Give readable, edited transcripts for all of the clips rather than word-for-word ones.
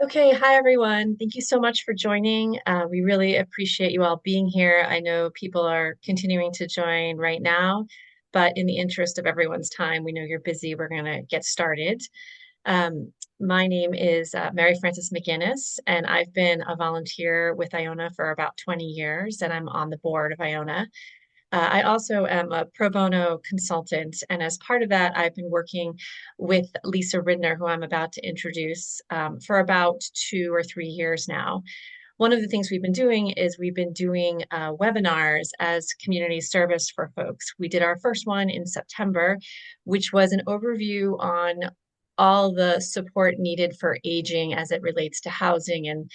Okay, hi everyone. Thank you so much for joining. We really appreciate you all being here. I know people are continuing to join right now, but in the interest of everyone's time, we know you're busy. We're going to get started. My name is Mary Frances McGinnis, and I've been a volunteer with Iona for about 20 years, and I'm on the board of Iona. I also am a pro bono consultant, and as part of that, I've been working with Lisa Ridner, who I'm about to introduce, for about 2 or 3 years now. One of the things we've been doing is we've been doing webinars as community service for folks. We did our first one in September, which was an overview on all the support needed for aging as it relates to housing and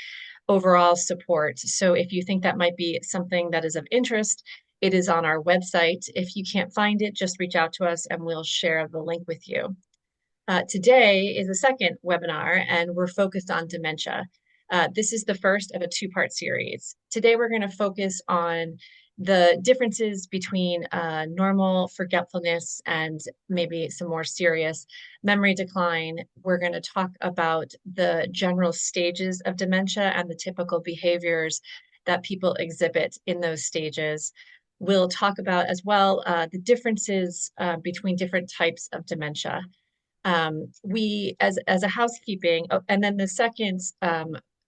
overall support. So if you think that might be something that is of interest, it is on our website. If you can't find it, just reach out to us and we'll share the link with you. Today is a second webinar, and we're focused on dementia. This is the first of a two-part series. Today, we're going to focus on the differences between normal forgetfulness and maybe some more serious memory decline. We're going to talk about the general stages of dementia and the typical behaviors that people exhibit in those stages. We'll talk about as well the differences between different types of dementia. We as a housekeeping, oh, and then the second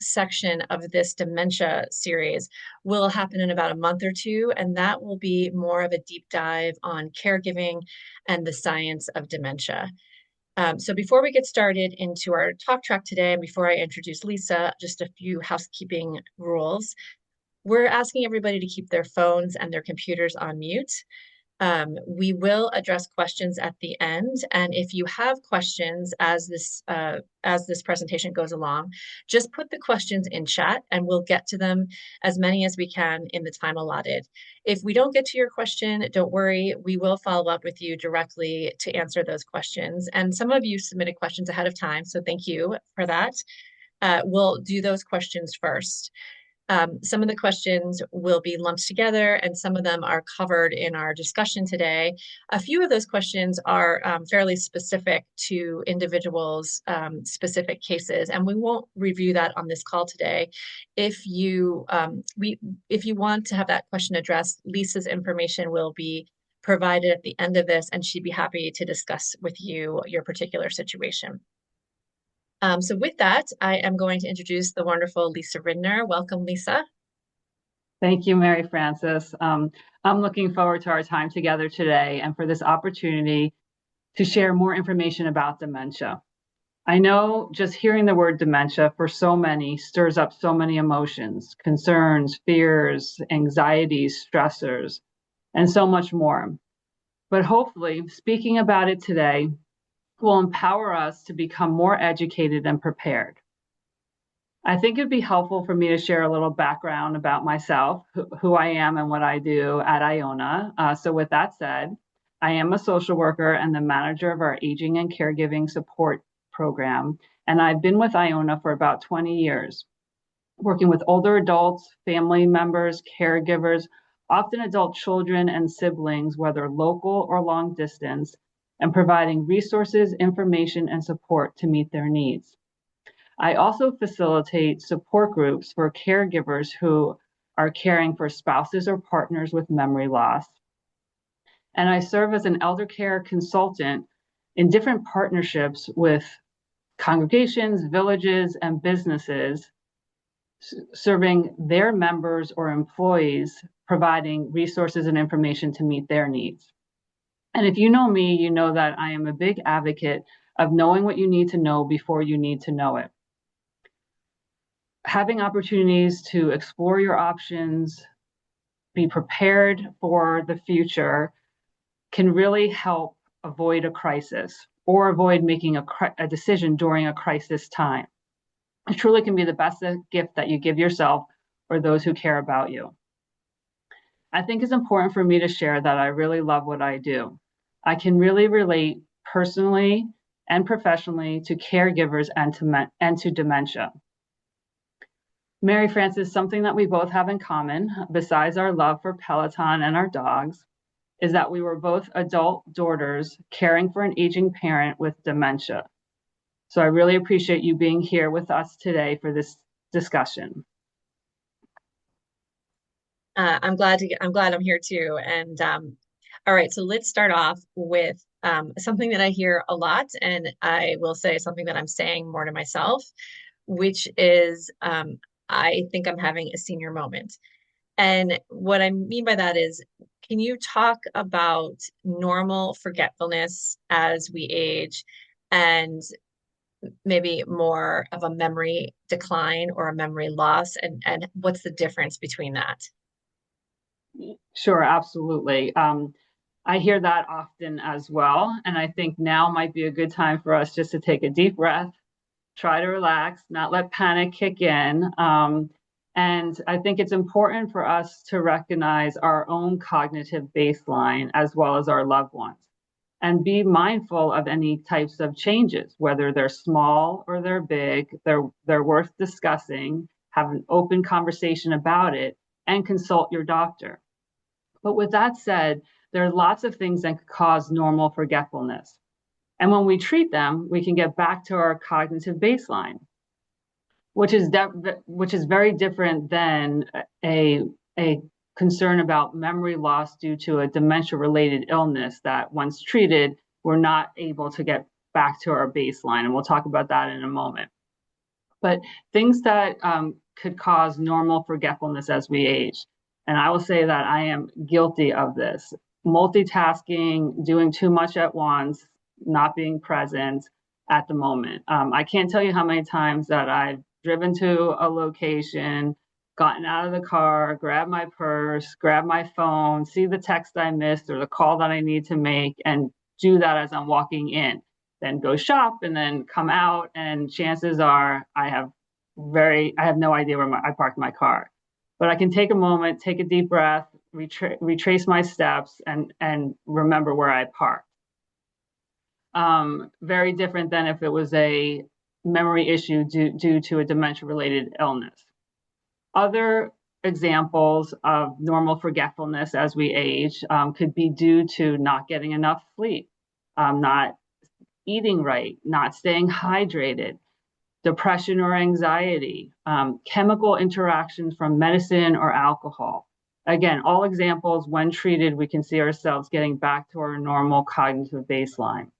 section of this dementia series will happen in about a month or two, and that will be more of a deep dive on caregiving and the science of dementia. So before we get started into our talk track today, and before I introduce Lisa, just a few housekeeping rules. We're asking everybody to keep their phones and their computers on mute. We will address questions at the end, and if you have questions as this presentation goes along, just put the questions in chat, and we'll get to them as many as we can in the time allotted. If we don't get to your question, don't worry, we will follow up with you directly to answer those questions. And some of you submitted questions ahead of time, so thank you for that. We'll do those questions first. Some of the questions will be lumped together, and some of them are covered in our discussion today. A few of those questions are fairly specific to individuals' specific cases, and we won't review that on this call today. If you want to have that question addressed, Lisa's information will be provided at the end of this, and she'd be happy to discuss with you your particular situation. So with that, I am going to introduce the wonderful Lisa Ridner. Welcome, Lisa. Thank you, Mary Frances. I'm looking forward to our time together today and for this opportunity to share more information about dementia. I know just hearing the word dementia for so many stirs up so many emotions, concerns, fears, anxieties, stressors, and so much more. But hopefully, speaking about it today will empower us to become more educated and prepared. I think it'd be helpful for me to share a little background about myself, who I am and what I do at Iona. So with that said, I am a social worker and the manager of our aging and caregiving support program. And I've been with Iona for about 20 years, working with older adults, family members, caregivers, often adult children and siblings, whether local or long distance, and providing resources, information, and support to meet their needs. I also facilitate support groups for caregivers who are caring for spouses or partners with memory loss. And I serve as an elder care consultant in different partnerships with congregations, villages, and businesses, serving their members or employees, providing resources and information to meet their needs. And if you know me, you know that I am a big advocate of knowing what you need to know before you need to know it. Having opportunities to explore your options, be prepared for the future, can really help avoid a crisis or avoid making a decision during a crisis time. It truly can be the best gift that you give yourself or those who care about you. I think it's important for me to share that I really love what I do. I can really relate personally and professionally to caregivers and to dementia. Mary Frances, something that we both have in common, besides our love for Peloton and our dogs, is that we were both adult daughters caring for an aging parent with dementia. So I really appreciate you being here with us today for this discussion. I'm glad I'm here too. And all right, so let's start off with something that I hear a lot, and I will say something that I'm saying more to myself, which is I think I'm having a senior moment. And what I mean by that is, can you talk about normal forgetfulness as we age and maybe more of a memory decline or a memory loss, and what's the difference between that? Sure, absolutely. I hear that often as well. And I think now might be a good time for us just to take a deep breath, try to relax, not let panic kick in. And I think it's important for us to recognize our own cognitive baseline as well as our loved ones and be mindful of any types of changes, whether they're small or they're big, they're worth discussing, have an open conversation about it, and consult your doctor. But with that said, there are lots of things that could cause normal forgetfulness. And when we treat them, we can get back to our cognitive baseline, which is very different than a, a concern about memory loss due to a dementia related illness that once treated, we're not able to get back to our baseline. And we'll talk about that in a moment. But things that could cause normal forgetfulness as we age. And I will say that I am guilty of this multitasking, doing too much at once, not being present at the moment. I can't tell you how many times that I've driven to a location, gotten out of the car, grabbed my purse, grabbed my phone, see the text I missed or the call that I need to make, and do that as I'm walking in, then go shop and then come out, and chances are I have no idea where I parked my car. But I can take a moment, take a deep breath, retrace my steps, and remember where I parked. Very different than if it was a memory issue due to a dementia related illness. Other examples of normal forgetfulness as we age could be due to not getting enough sleep, not eating right, not staying hydrated, depression or anxiety, chemical interactions from medicine or alcohol. Again, all examples, when treated, we can see ourselves getting back to our normal cognitive baseline.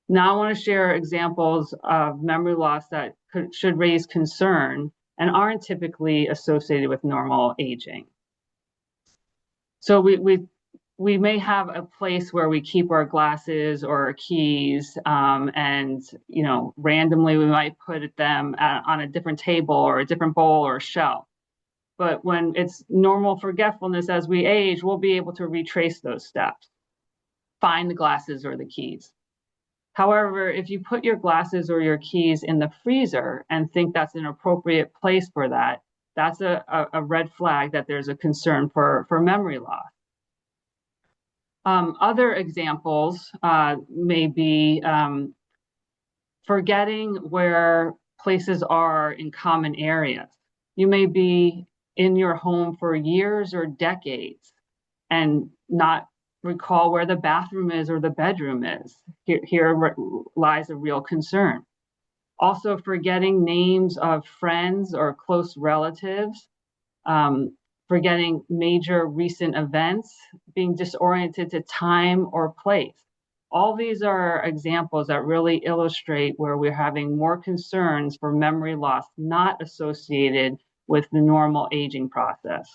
Now, I want to share examples of memory loss that should raise concern and aren't typically associated with normal aging. So we may have a place where we keep our glasses or our keys, and randomly we might put them on a different table or a different bowl or a shelf. But when it's normal forgetfulness as we age, we'll be able to retrace those steps, find the glasses or the keys. However, if you put your glasses or your keys in the freezer and think that's an appropriate place for that, that's a red flag that there's a concern for memory loss. Other examples may be forgetting where places are in common areas. You may be in your home for years or decades and not recall where the bathroom is or the bedroom is. Here lies a real concern. Also, forgetting names of friends or close relatives, forgetting major recent events, being disoriented to time or place. All these are examples that really illustrate where we're having more concerns for memory loss not associated with the normal aging process.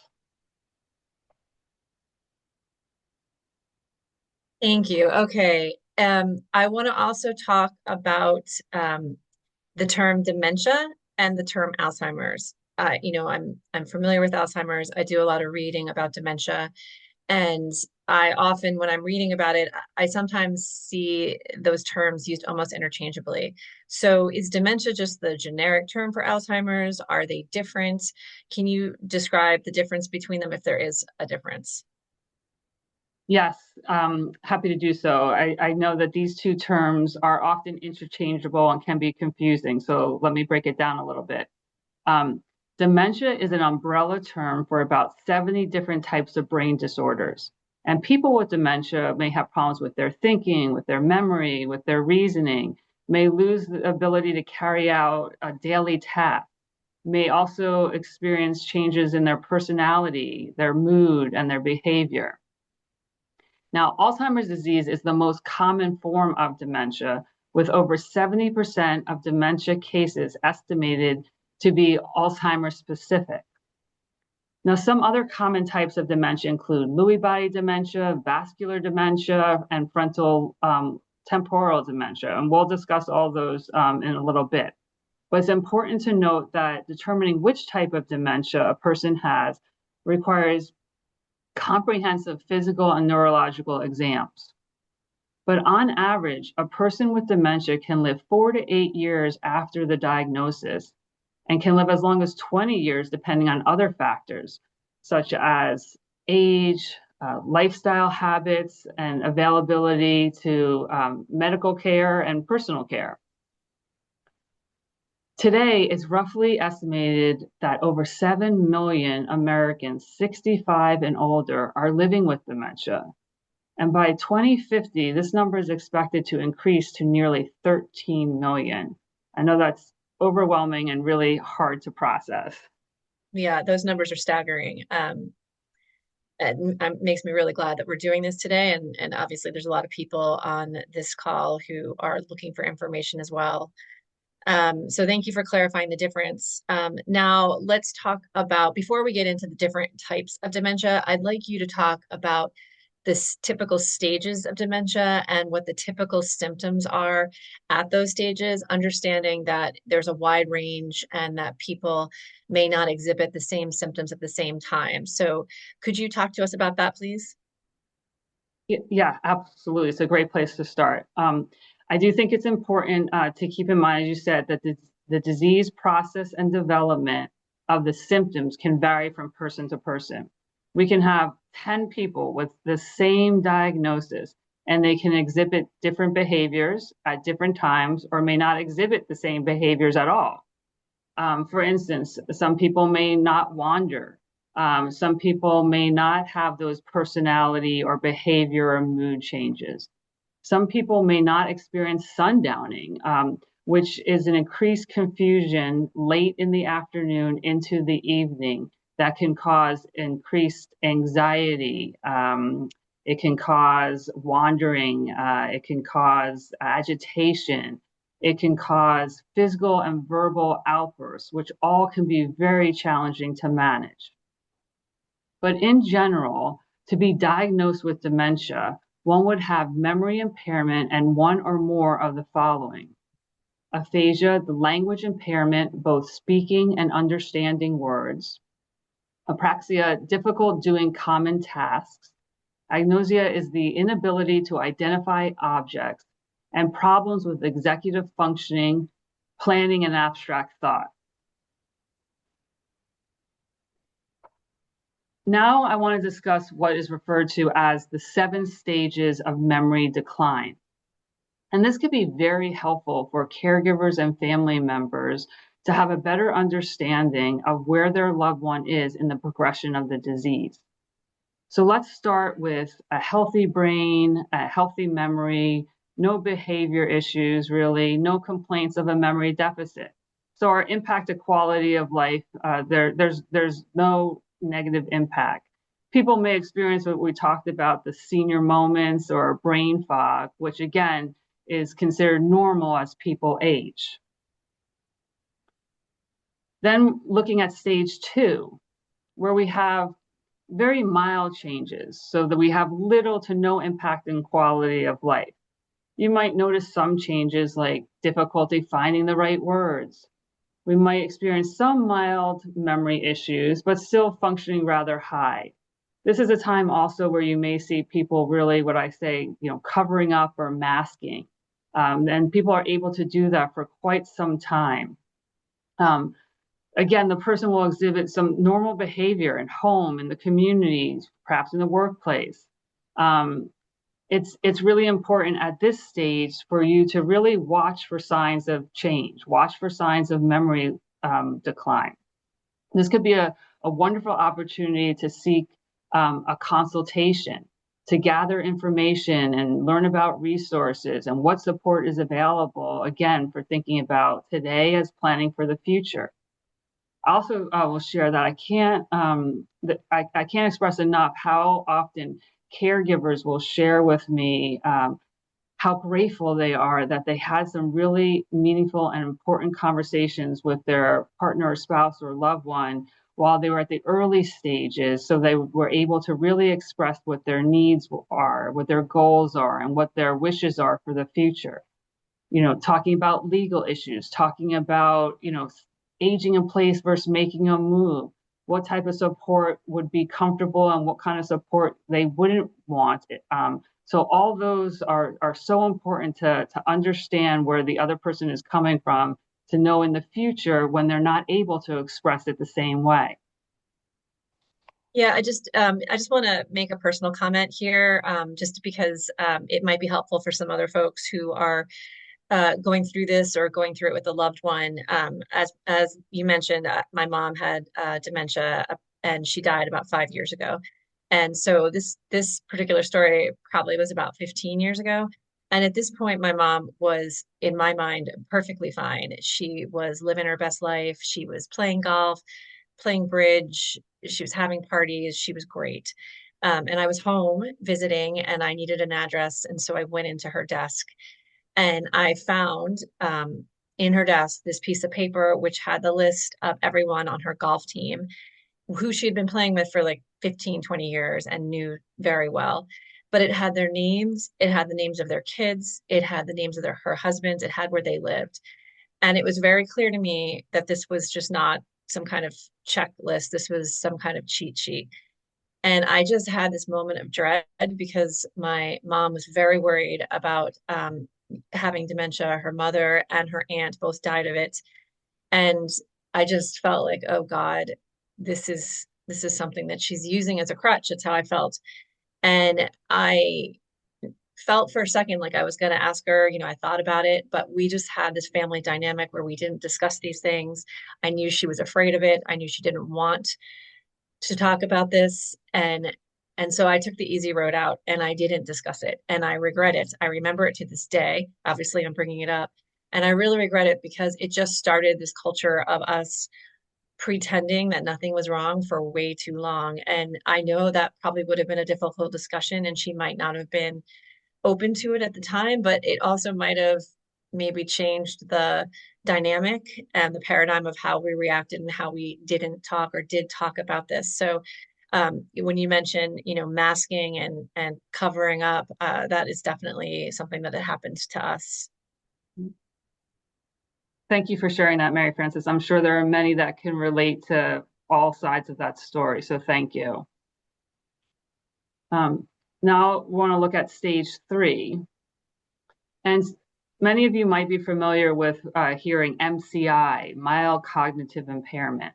Thank you. Okay. I want to also talk about the term dementia and the term Alzheimer's. I'm familiar with Alzheimer's. I do a lot of reading about dementia, and I often, when I'm reading about it, I sometimes see those terms used almost interchangeably. So, is dementia just the generic term for Alzheimer's? Are they different? Can you describe the difference between them if there is a difference? Yes, happy to do so. I know that these two terms are often interchangeable and can be confusing. So let me break it down a little bit. Dementia is an umbrella term for about 70 different types of brain disorders. And people with dementia may have problems with their thinking, with their memory, with their reasoning, may lose the ability to carry out a daily task, may also experience changes in their personality, their mood, and their behavior. Now, Alzheimer's disease is the most common form of dementia, with over 70% of dementia cases estimated to be Alzheimer's specific. Now, some other common types of dementia include Lewy body dementia, vascular dementia, and frontal temporal dementia. And we'll discuss all those in a little bit. But it's important to note that determining which type of dementia a person has requires comprehensive physical and neurological exams. But on average, a person with dementia can live 4 to 8 years after the diagnosis and can live as long as 20 years, depending on other factors, such as age, lifestyle habits, and availability to medical care and personal care. Today, it's roughly estimated that over 7 million Americans 65 and older are living with dementia. And by 2050, this number is expected to increase to nearly 13 million. I know that's overwhelming and really hard to process. Yeah, those numbers are staggering. It makes me really glad that we're doing this today. And obviously, there's a lot of people on this call who are looking for information as well. So thank you for clarifying the difference. Now let's talk about, before we get into the different types of dementia, I'd like you to talk about the typical stages of dementia and what the typical symptoms are at those stages, understanding that there's a wide range and that people may not exhibit the same symptoms at the same time. So could you talk to us about that, please? Yeah, absolutely. It's a great place to start. I do think it's important to keep in mind, as you said, that the disease process and development of the symptoms can vary from person to person. We can have 10 people with the same diagnosis, and they can exhibit different behaviors at different times or may not exhibit the same behaviors at all. For instance, some people may not wander. Some people may not have those personality or behavior or mood changes. Some people may not experience sundowning, which is an increased confusion late in the afternoon into the evening that can cause increased anxiety. It can cause wandering. It can cause agitation. It can cause physical and verbal outbursts, which all can be very challenging to manage. But in general, to be diagnosed with dementia, one would have memory impairment and one or more of the following: aphasia, the language impairment, both speaking and understanding words; apraxia, difficult doing common tasks; agnosia is the inability to identify objects; and problems with executive functioning, planning, and abstract thought. Now I want to discuss what is referred to as the 7 stages of memory decline. And this could be very helpful for caregivers and family members to have a better understanding of where their loved one is in the progression of the disease. So let's start with a healthy brain, a healthy memory, no behavior issues really, no complaints of a memory deficit. So our impact to quality of life, there's no negative impact. People may experience what we talked about, the senior moments or brain fog, which again is considered normal as people age. Then looking at stage 2, where we have very mild changes, so that we have little to no impact in quality of life. You might notice some changes like difficulty finding the right words. We might experience some mild memory issues, but still functioning rather high. This is a time also where you may see people really, what I say, covering up or masking. And people are able to do that for quite some time. Again, the person will exhibit some normal behavior at home, in the community, perhaps in the workplace. It's really important at this stage for you to really watch for signs of change, watch for signs of memory decline. This could be a wonderful opportunity to seek a consultation. to gather information and learn about resources and what support is available, again, for thinking about today as planning for the future. Also, will share that I can't express enough how often caregivers will share with me how grateful they are that they had some really meaningful and important conversations with their partner or spouse or loved one while they were at the early stages, so they were able to really express what their needs are, what their goals are, and what their wishes are for the future. Talking about legal issues, talking about, aging in place versus making a move, what type of support would be comfortable and what kind of support they wouldn't want. So all those are so important to understand where the other person is coming from, to know in the future when they're not able to express it the same way. Yeah, I just want to make a personal comment here, just because it might be helpful for some other folks who are going through this or going through it with a loved one. As you mentioned, my mom had dementia, and she died about 5 years ago. And so this particular story probably was about 15 years ago. And at this point, my mom was, in my mind, perfectly fine. She was living her best life. She was playing golf, playing bridge. She was having parties. She was great. And I was home visiting, and I needed an address. And so I went into her desk, and I found in her desk this piece of paper which had the list of everyone on her golf team who she had been playing with for like 15, 20 years and knew very well. But it had their names, it had the names of their kids, it had the names of her husbands, it had where they lived. And it was very clear to me that this was just not some kind of checklist. This was some kind of cheat sheet. And I just had this moment of dread because my mom was very worried about having dementia. Her mother and her aunt both died of it. And I just felt like, oh God, this is something that she's using as a crutch. It's how I felt. And I felt for a second like I was going to ask her, I thought about it, but we just had this family dynamic where we didn't discuss these things. I knew she was afraid of it. I knew she didn't want to talk about this, and so I took the easy road out and I didn't discuss it, and I regret it. I remember it to this day. Obviously, I'm bringing it up, and I really regret it because it just started this culture of us pretending that nothing was wrong for way too long. And I know that probably would have been a difficult discussion, and she might not have been open to it at the time, but it also might have maybe changed the dynamic and the paradigm of how we reacted and how we didn't talk or did talk about this. So when you mention, masking and covering up, that is definitely something that had happened to us. Thank you for sharing that, Mary Frances. I'm sure there are many that can relate to all sides of that story. So thank you. Now I want to look at stage 3. And many of you might be familiar with hearing MCI, mild cognitive impairment.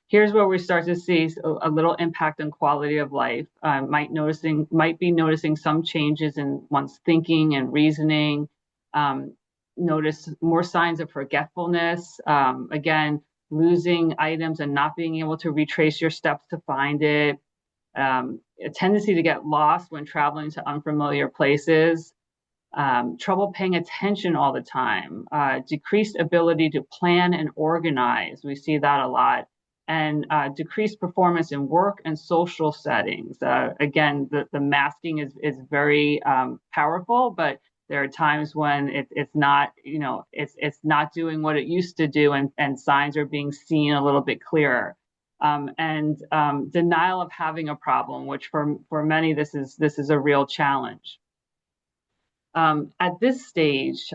Here's where we start to see a little impact on quality of life. Might be noticing some changes in one's thinking and reasoning. Notice more signs of forgetfulness. Again, losing items and not being able to retrace your steps to find it. A tendency to get lost when traveling to unfamiliar places. Trouble paying attention all the time, decreased ability to plan and organize. We see that a lot. And decreased performance in work and social settings. Again, the masking is very powerful, but there are times when it's not, it's not doing what it used to do, and signs are being seen a little bit clearer. And denial of having a problem, which for many this is a real challenge. At this stage,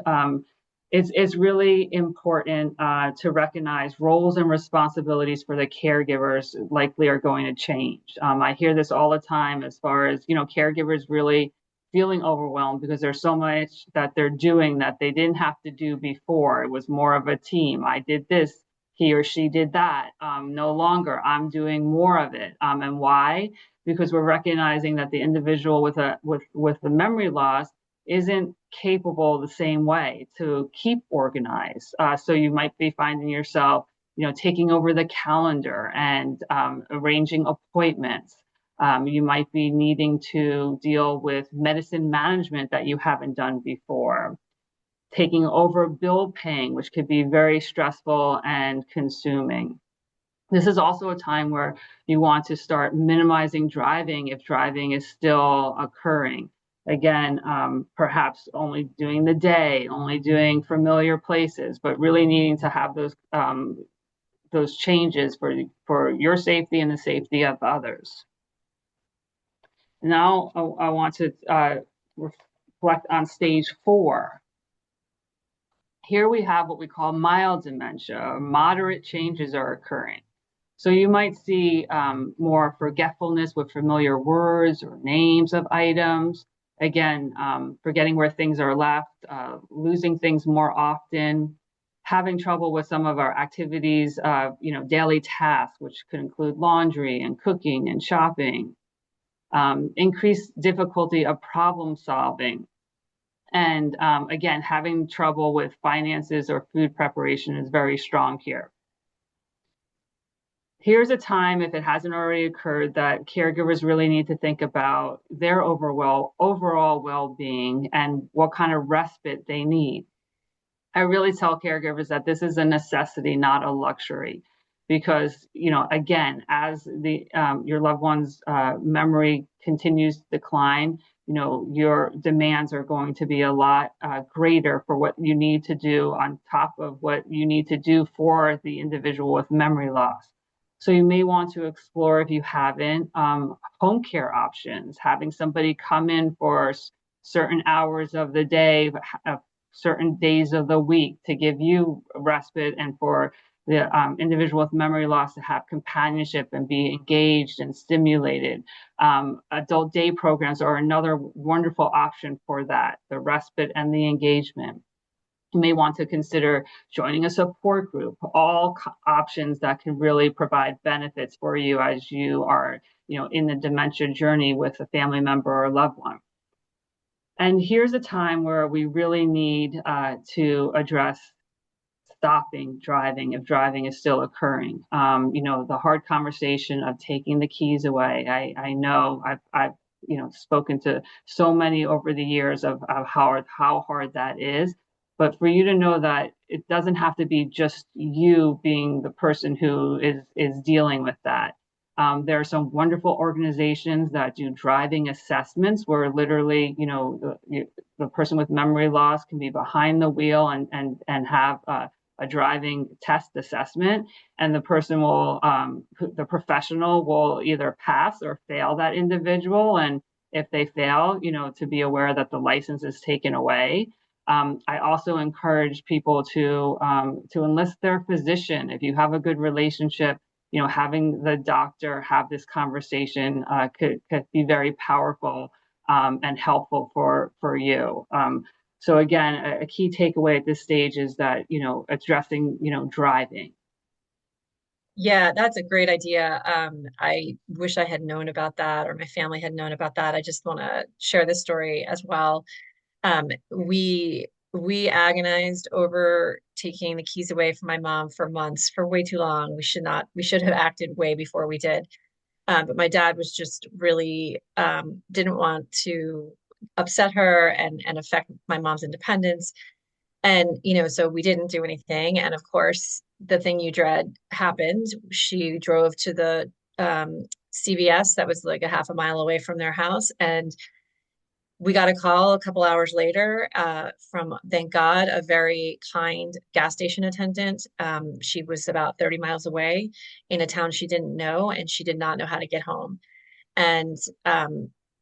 it's really important to recognize roles and responsibilities for the caregivers likely are going to change. I hear this all the time as far as, caregivers really feeling overwhelmed because there's so much that they're doing that they didn't have to do before. It was more of a team. I did this, he or she did that. No longer, I'm doing more of it. And why? Because we're recognizing that the individual with the memory loss isn't capable the same way to keep organized. So you might be finding yourself, taking over the calendar and arranging appointments. You might be needing to deal with medicine management that you haven't done before, taking over bill paying, which could be very stressful and consuming. This is also a time where you want to start minimizing driving if driving is still occurring. Again, perhaps only doing the day, only doing familiar places, but really needing to have those changes for your safety and the safety of others. Now, I want to reflect on stage 4. Here we have what we call mild dementia. Moderate changes are occurring. So you might see more forgetfulness with familiar words or names of items. Again, forgetting where things are left, losing things more often, having trouble with some of our activities, daily tasks, which could include laundry and cooking and shopping, increased difficulty of problem solving. And again, having trouble with finances or food preparation is very strong here. Here's a time, if it hasn't already occurred, that caregivers really need to think about their overall well-being and what kind of respite they need. I really tell caregivers that this is a necessity, not a luxury, because again, as the your loved one's memory continues to decline, your demands are going to be a lot greater for what you need to do on top of what you need to do for the individual with memory loss. So you may want to explore, if you haven't, home care options, having somebody come in for certain hours of the day, certain days of the week to give you respite, and for the individual with memory loss to have companionship and be engaged and stimulated. Adult day programs are another wonderful option for that, the respite and the engagement. You may want to consider joining a support group, all options that can really provide benefits for you as you are, in the dementia journey with a family member or loved one. And here's a time where we really need to address stopping driving if driving is still occurring. The hard conversation of taking the keys away. I know I've spoken to so many over the years of how hard that is. But for you to know that it doesn't have to be just you being the person who is dealing with that. There are some wonderful organizations that do driving assessments where literally, the person with memory loss can be behind the wheel and have a driving test assessment, and the professional will either pass or fail that individual. And if they fail, to be aware that the license is taken away. I also encourage people to enlist their physician. If you have a good relationship, having the doctor have this conversation could be very powerful and helpful for you. So again, a key takeaway at this stage is that, addressing, driving. Yeah, that's a great idea. I wish I had known about that or my family had known about that. I just want to share this story as well. We agonized over taking the keys away from my mom for months, for way too long. We should have acted way before we did. But my dad was just really didn't want to upset her and affect my mom's independence. And, so we didn't do anything. And of course, the thing you dread happened. She drove to the CVS that was like a half a mile away from their house. And we got a call a couple hours later from, thank God, a very kind gas station attendant. She was about 30 miles away in a town she didn't know, and she did not know how to get home. And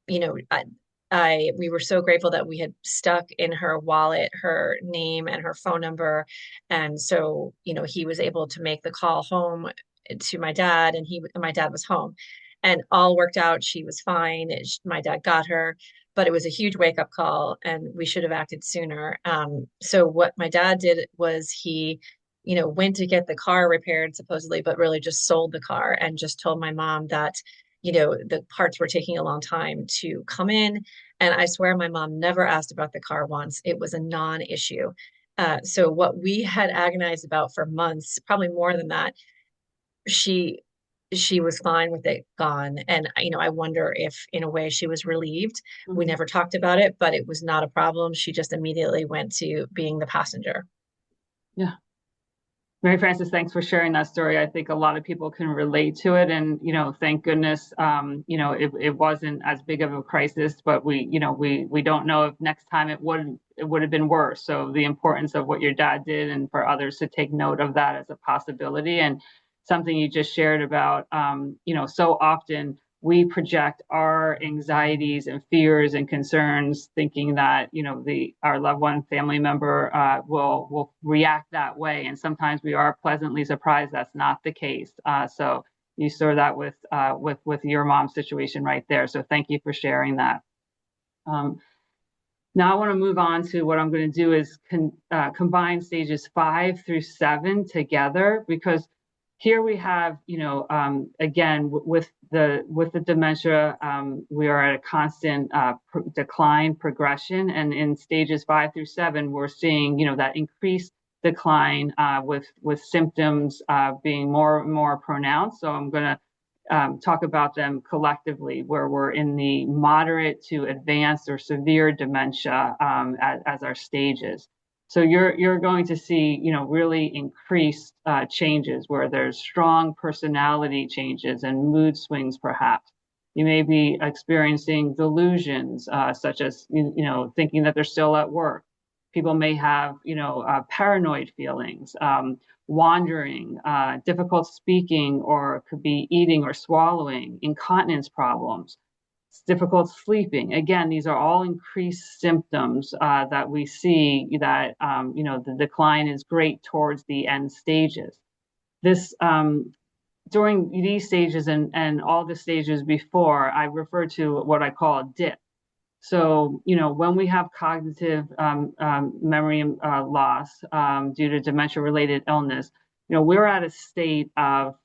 you know, we were so grateful that we had stuck in her wallet her name and her phone number, and so he was able to make the call home to my dad, and my dad was home, and all worked out. She was fine. My dad got her, but it was a huge wake up call, and we should have acted sooner. So what my dad did was he went to get the car repaired supposedly, but really just sold the car and just told my mom that the parts were taking a long time to come in. And I swear my mom never asked about the car once. It was a non-issue. So what we had agonized about for months, probably more than that, she she was fine with it gone. And, I wonder if in a way she was relieved. We Mhm. never talked about it, but it was not a problem. She just immediately went to being the passenger. Yeah. Mary Frances, thanks for sharing that story. I think a lot of people can relate to it, and thank goodness, it wasn't as big of a crisis. But we don't know if next time it would have been worse. So the importance of what your dad did, and for others to take note of that as a possibility, and something you just shared about, so often we project our anxieties and fears and concerns thinking that the our loved one family member will react that way, and sometimes we are pleasantly surprised that's not the case. So you saw that with your mom's situation right there, so thank you for sharing that. Now I want to move on to what I'm going to do is combine stages 5 through 7 together, because here we have, again, with the dementia, we are at a constant decline progression, and in stages 5 through 7, we're seeing, that increased decline with symptoms being more and more pronounced. So I'm going to talk about them collectively, where we're in the moderate to advanced or severe dementia as our stages. So you're going to see, really increased changes where there's strong personality changes and mood swings, perhaps. You may be experiencing delusions, such as, thinking that they're still at work. People may have, paranoid feelings, wandering, difficult speaking, or could be eating or swallowing, incontinence problems, difficult sleeping. Again, these are all increased symptoms that we see that, the decline is great towards the end stages. This During these stages and all the stages before, I refer to what I call a dip. So, when we have cognitive memory loss due to dementia related illness, we're at a state of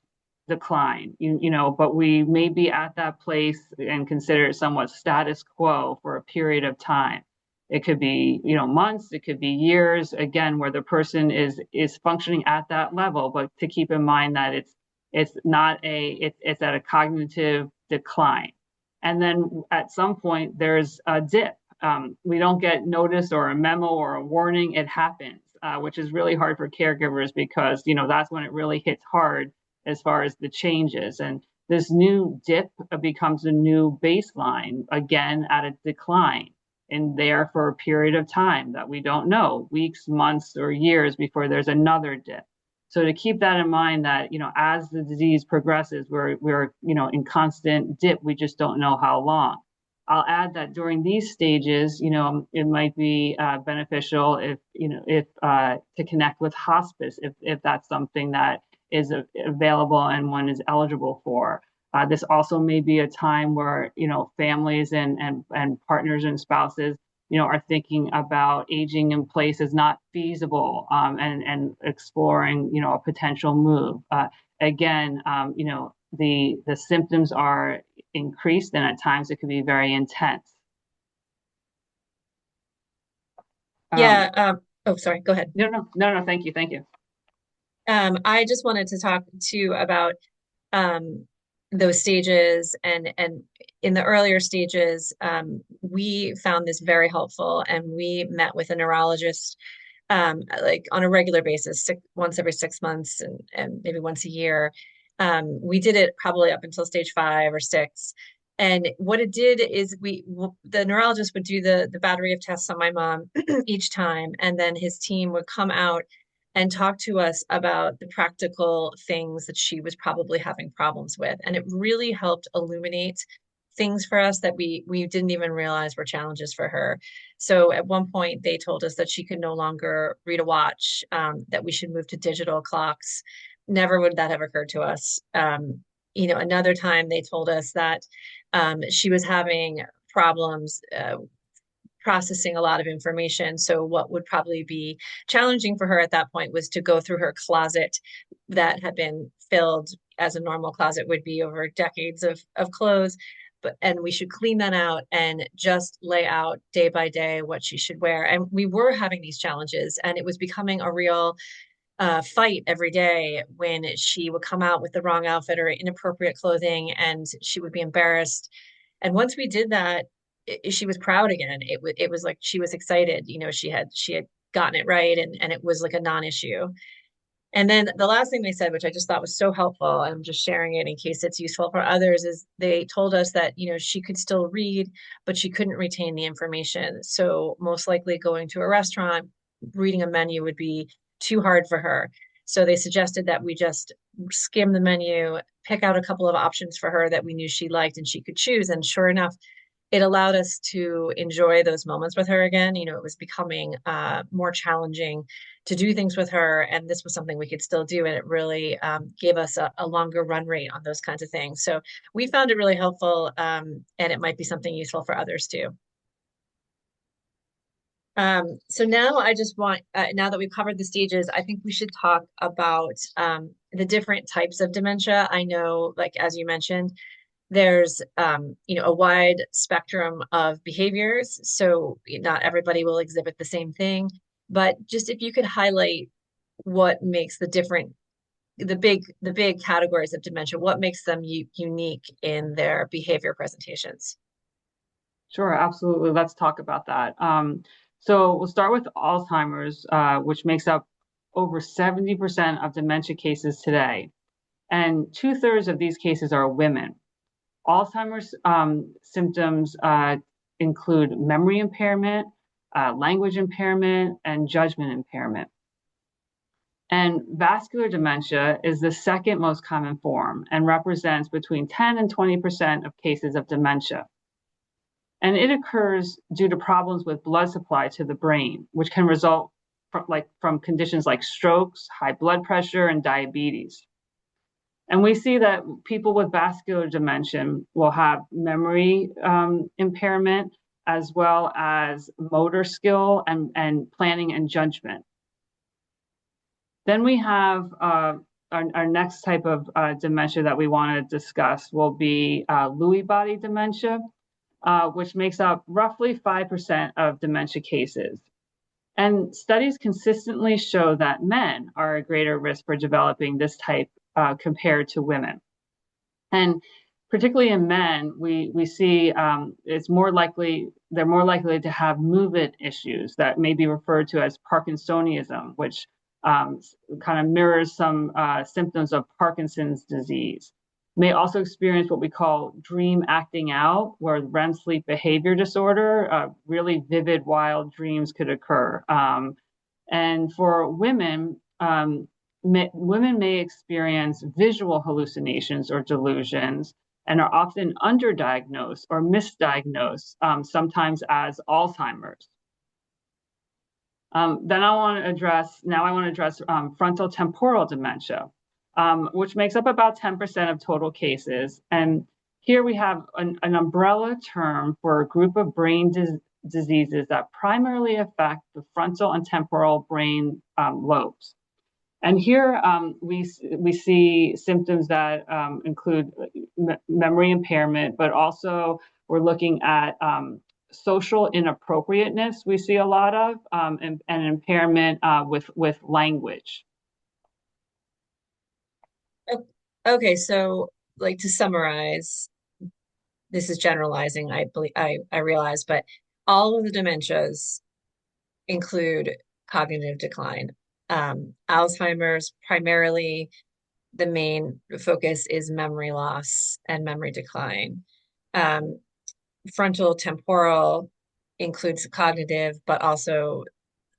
decline, but we may be at that place and consider it somewhat status quo for a period of time. It could be, months, it could be years, again, where the person is functioning at that level, but to keep in mind that it's not it's at a cognitive decline. And then at some point there's a dip. We don't get notice or a memo or a warning. It happens, which is really hard for caregivers, because that's when it really hits hard as far as the changes. And this new dip becomes a new baseline, again at a decline, and there for a period of time that we don't know, weeks, months, or years, before there's another dip. So to keep that in mind, that as the disease progresses, we're in constant dip. We just don't know how long. I'll add that during these stages, it might be beneficial if to connect with hospice, if that's something that is available and one is eligible for. This also may be a time where families and partners and spouses are thinking about aging in place is not feasible, and exploring a potential move. Again, the symptoms are increased, and at times it can be very intense. Um, Yeah. Oh, sorry. Go ahead. no, no, no, no. Thank you, thank you. I just wanted to talk too about um, those stages, and in the earlier stages, we found this very helpful, and we met with a neurologist like on a regular basis, once every 6 months, and maybe once a year. We did it probably up until stage 5 or 6. And what it did is the neurologist would do the battery of tests on my mom each time, and then his team would come out and talk to us about the practical things that she was probably having problems with. And it really helped illuminate things for us that we didn't even realize were challenges for her. So at one point, they told us that she could no longer read a watch, that we should move to digital clocks. Never would that have occurred to us. Another time they told us that she was having problems processing a lot of information. So what would probably be challenging for her at that point was to go through her closet that had been filled, as a normal closet would be, over decades of clothes. And we should clean that out and just lay out day by day what she should wear. And we were having these challenges, and it was becoming a real fight every day when she would come out with the wrong outfit or inappropriate clothing, and she would be embarrassed. And once we did that, she was proud again. It was like she was excited. She had gotten it right, and it was like a non-issue. And then the last thing they said, which I just thought was so helpful, and I'm just sharing it in case it's useful for others, is they told us that, she could still read, but she couldn't retain the information. So most likely going to a restaurant, reading a menu would be too hard for her. So they suggested that we just skim the menu, pick out a couple of options for her that we knew she liked and she could choose. And sure enough, it allowed us to enjoy those moments with her again. It was becoming more challenging to do things with her, and this was something we could still do, and it really gave us a longer run rate on those kinds of things. So we found it really helpful, and it might be something useful for others too. So now I just want, now that we've covered the stages, I think we should talk about the different types of dementia. I know, like as you mentioned, there's a wide spectrum of behaviors, so not everybody will exhibit the same thing. But just if you could highlight what makes the big categories of dementia, what makes them unique in their behavior presentations? Sure, absolutely. Let's talk about that. So we'll start with Alzheimer's, which makes up over 70% of dementia cases today. And two-thirds of these cases are women. Alzheimer's symptoms include memory impairment, language impairment, and judgment impairment. And vascular dementia is the second most common form and represents between 10 and 20% of cases of dementia. And it occurs due to problems with blood supply to the brain, which can result from conditions like strokes, high blood pressure, and diabetes. And we see that people with vascular dementia will have memory impairment as well as motor skill and planning and judgment. Then we have our next type of dementia that we want to discuss will be Lewy body dementia, which makes up roughly 5% of dementia cases. And studies consistently show that men are at greater risk for developing this type compared to women. And particularly in men, we see they're more likely to have movement issues that may be referred to as Parkinsonism, which kind of mirrors some symptoms of Parkinson's disease. May also experience what we call dream acting out, where REM sleep behavior disorder, really vivid, wild dreams could occur. And for women, women may experience visual hallucinations or delusions and are often underdiagnosed or misdiagnosed, sometimes as Alzheimer's. Then I want to address frontal temporal dementia, which makes up about 10% of total cases. And here we have an umbrella term for a group of brain diseases that primarily affect the frontal and temporal brain lobes. And here we see symptoms that include memory impairment, but also we're looking at social inappropriateness. We see a lot of and impairment with language. Okay, so like to summarize, this is generalizing, I believe I realize, but all of the dementias include cognitive decline. Alzheimer's, primarily the main focus is memory loss and memory decline. Um, Frontal temporal includes cognitive, but also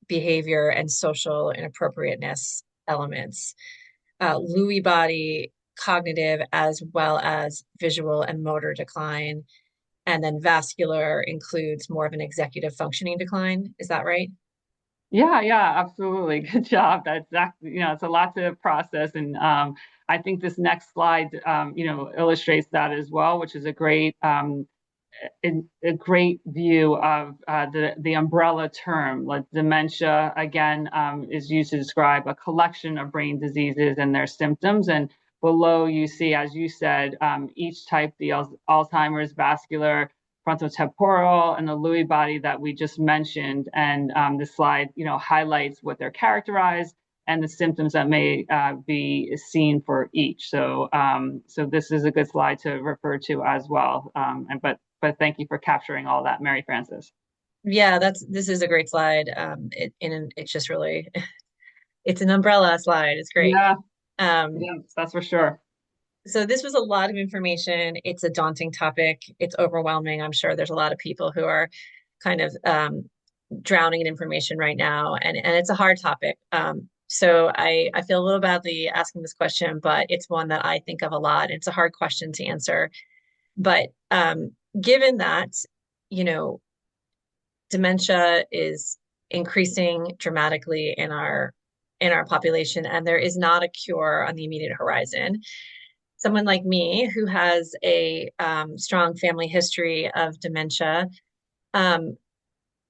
behavior and social inappropriateness elements. Lewy body, cognitive, as well as visual and motor decline. And then vascular includes more of an executive functioning decline. Is that right? Yeah, yeah, absolutely. Good job. That's exactly, it's a lot to process. And I think this next slide, illustrates that as well, which is a great view of the umbrella term. Like dementia, again, is used to describe a collection of brain diseases and their symptoms. And below you see, as you said, each type, the Alzheimer's, vascular, frontotemporal, and the Lewy body that we just mentioned. And the slide, highlights what they're characterized and the symptoms that may be seen for each. So this is a good slide to refer to as well. But thank you for capturing all that, Mary Frances. Yeah, this is a great slide. It's just really it's an umbrella slide. It's great. Yeah, Um, yes, that's for sure. so this was a lot of information. It's a daunting topic. It's overwhelming. I'm sure there's a lot of people who are kind of drowning in information right now, and it's a hard topic. So I feel a little badly asking this question, but it's one that I think of a lot. It's a hard question to answer. But given that, you know, dementia is increasing dramatically in our population, and there is not a cure on the immediate horizon. Someone like me who has a strong family history of dementia, um,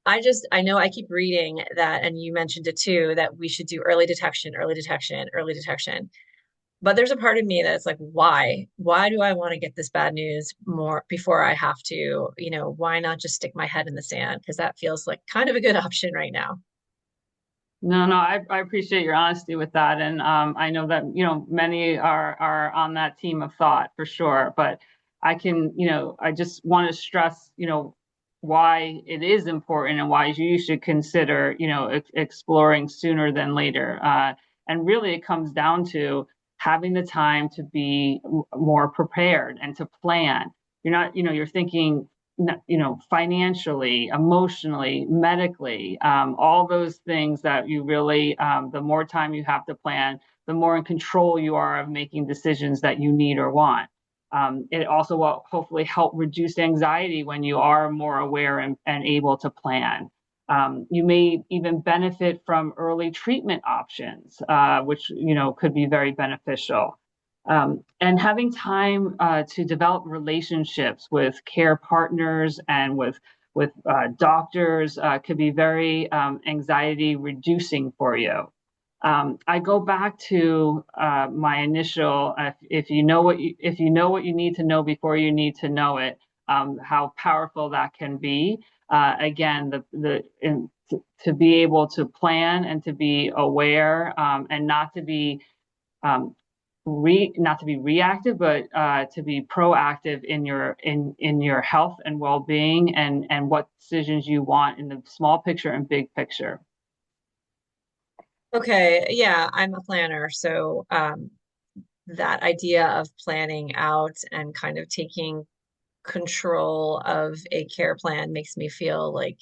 I know I keep reading that, and you mentioned it too, that we should do early detection, early detection, early detection. But there's a part of me that's like, why? Why do I want to get this bad news more before I have to? Why not just stick my head in the sand? Because that feels like kind of a good option right now. No, no, I appreciate your honesty with that, and I know that many are on that team of thought for sure. But I just want to stress why it is important and why you should consider exploring sooner than later. And really, it comes down to having the time to be more prepared and to plan. You're not, you're thinking financially, emotionally, medically, all those things that you really, the more time you have to plan, the more in control you are of making decisions that you need or want. It also will hopefully help reduce anxiety when you are more aware and able to plan. You may even benefit from early treatment options, which could be very beneficial. And having time to develop relationships with care partners and with doctors could be very anxiety reducing for you. I go back to my initial if you know what you need to know before you need to know it, how powerful that can be. Again, to be able to plan and to be aware, and um, not to be reactive, but to be proactive in your health and well-being, and what decisions you want in the small picture and big picture. Okay, yeah, I'm a planner, so that idea of planning out and kind of taking control of a care plan makes me feel like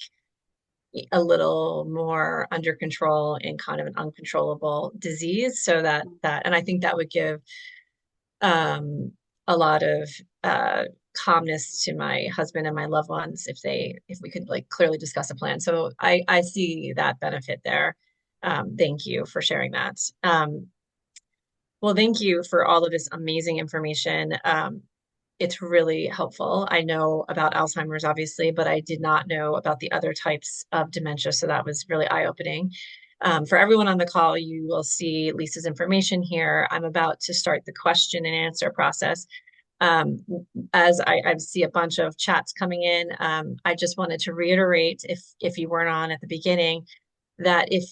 a little more under control in kind of an uncontrollable disease. So and I think that would give um, a lot of uh, calmness to my husband and my loved ones if we could like clearly discuss a plan. So I see that benefit there. Thank you for sharing that. Well, thank you for all of this amazing information. It's really helpful. I know about Alzheimer's, obviously, but I did not know about the other types of dementia. So that was really eye-opening. For everyone on the call, you will see Lisa's information here. I'm about to start the question and answer process. Um, as I see a bunch of chats coming in, I just wanted to reiterate, if you weren't on at the beginning, that if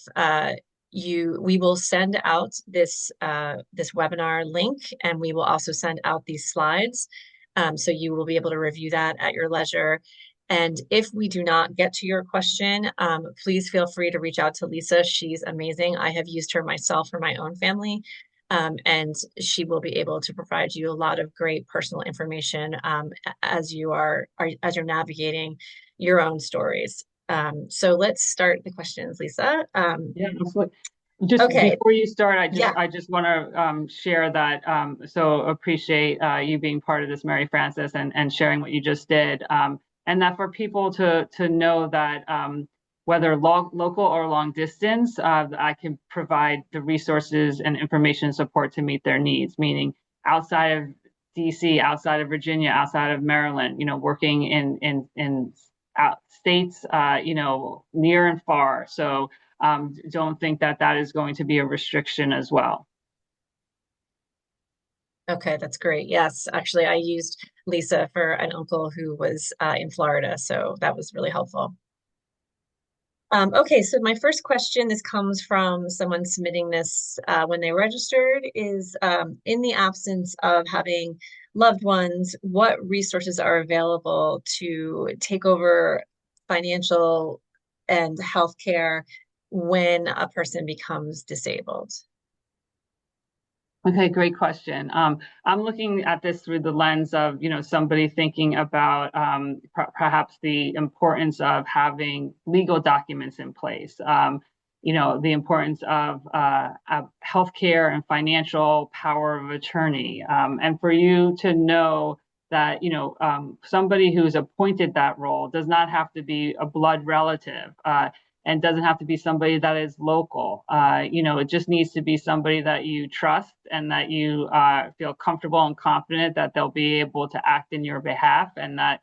we will send out this webinar link, and we will also send out these slides. So you will be able to review that at your leisure. And if we do not get to your question, please feel free to reach out to Lisa. She's amazing. I have used her myself for my own family. And she will be able to provide you a lot of great personal information as as you're navigating your own stories. So let's start the questions, Lisa. Yeah, absolutely. Just Okay, before you start, yeah. I just want to share that. So appreciate you being part of this, Mary Frances, and sharing what you just did. And that for people to know that whether local or long distance, I can provide the resources and information support to meet their needs. Meaning outside of DC, outside of Virginia, outside of Maryland, working in states, near and far. So don't think that that is going to be a restriction as well. Okay, that's great. Yes, actually, I used Lisa for an uncle who was in Florida, so that was really helpful. Okay, so my first question, this comes from someone submitting this when they registered, is in the absence of having loved ones, what resources are available to take over financial and healthcare when a person becomes disabled? Okay, great question. I'm looking at this through the lens of, somebody thinking about perhaps the importance of having legal documents in place. The importance of healthcare and financial power of attorney, and for you to know that, somebody who's appointed that role does not have to be a blood relative. And doesn't have to be somebody that is local. It just needs to be somebody that you trust and that you feel comfortable and confident that they'll be able to act in your behalf and that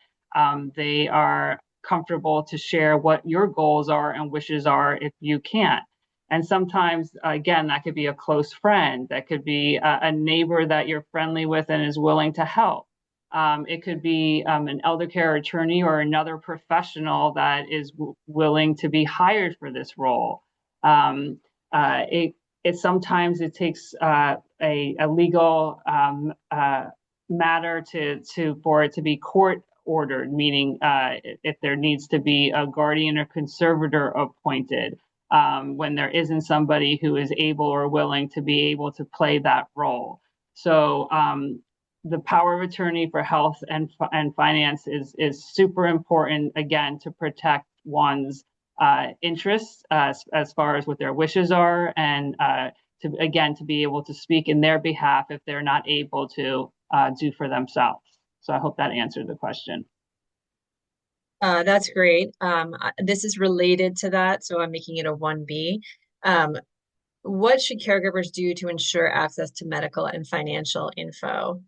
they are comfortable to share what your goals are and wishes are if you can't. And sometimes, again, that could be a close friend, that could be a neighbor that you're friendly with and is willing to help. It could be an elder care attorney or another professional that is willing to be hired for this role. Um, it sometimes it takes a legal matter to for it to be court ordered, meaning if there needs to be a guardian or conservator appointed. When there isn't somebody who is able or willing to be able to play that role. So the power of attorney for health and finance is super important again to protect one's interests as far as what their wishes are and to be able to speak in their behalf if they're not able to do for themselves. So I hope that answered the question. That's great. This is related to that, so I'm making it a 1B. Um, what should caregivers do to ensure access to medical and financial info?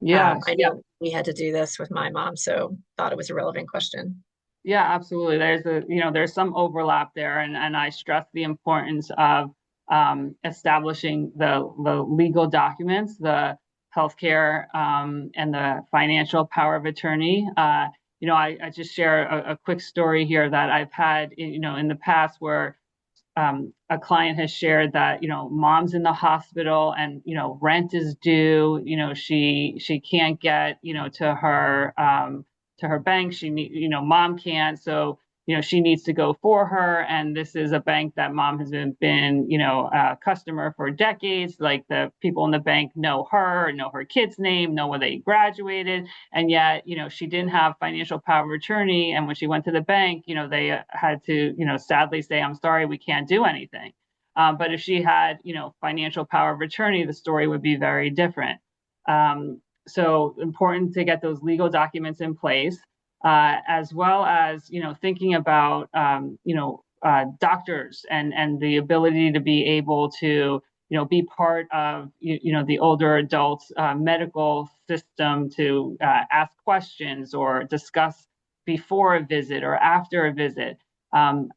Yes, I yeah. know we had to do this with my mom, so thought it was a relevant question. Yeah, absolutely. There's some overlap there, and I stress the importance of establishing the legal documents, the healthcare and the financial power of attorney. I just share a quick story here that I've had, in the past where a client has shared that mom's in the hospital and rent is due. She can't get to her bank. Mom can't, so she needs to go for her. And this is a bank that mom has been a customer for decades. Like the people in the bank know her kid's name, know where they graduated, and yet she didn't have financial power of attorney. And when she went to the bank, they had to sadly say, I'm sorry, we can't do anything. But if she had financial power of attorney, the story would be very different. So important to get those legal documents in place, as well as thinking about doctors and the ability to be able to be part of the older adults medical system to ask questions or discuss before a visit or after a visit. Um,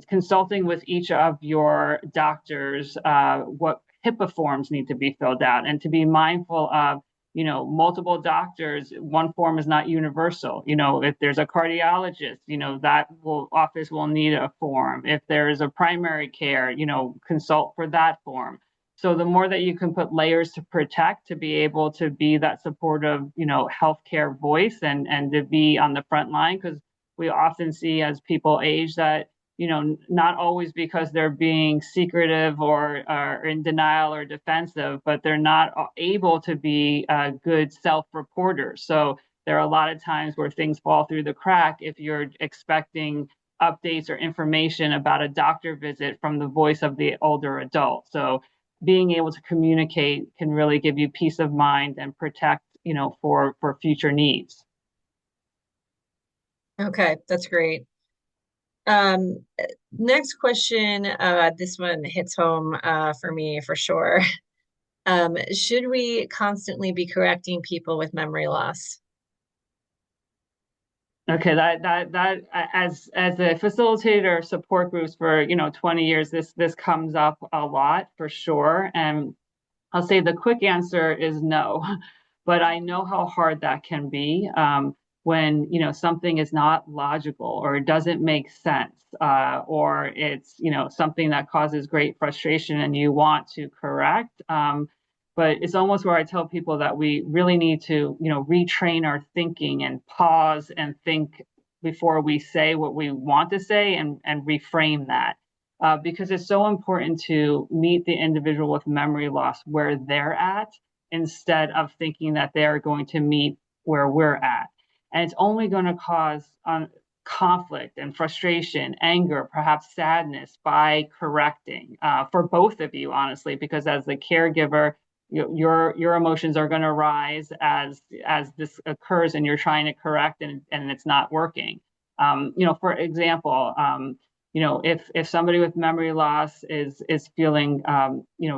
Consulting with each of your doctors what HIPAA forms need to be filled out and to be mindful of multiple doctors. One form is not universal. If there's a cardiologist, that office will need a form. If there's a primary care, consult for that form. So the more that you can put layers to protect, to be able to be that supportive healthcare voice and to be on the front line, because we often see as people age that not always because they're being secretive or in denial or defensive, but they're not able to be good self-reporters. So there are a lot of times where things fall through the crack if you're expecting updates or information about a doctor visit from the voice of the older adult. So being able to communicate can really give you peace of mind and protect, for future needs. Okay, that's great. Um, Next question, this one hits home for me for sure. Should we constantly be correcting people with memory loss? Okay, that as a facilitator of support groups for 20 years, this comes up a lot for sure. And I'll say the quick answer is no, but I know how hard that can be. when something is not logical or it doesn't make sense, or it's something that causes great frustration and you want to correct. But it's almost where I tell people that we really need to retrain our thinking and pause and think before we say what we want to say, and reframe that, because it's so important to meet the individual with memory loss where they're at, instead of thinking that they're going to meet where we're at. And it's only going to cause conflict and frustration, anger, perhaps sadness, by correcting, for both of you, honestly, because as the caregiver, your emotions are going to rise as this occurs and you're trying to correct, and it's not working. For example, if somebody with memory loss is feeling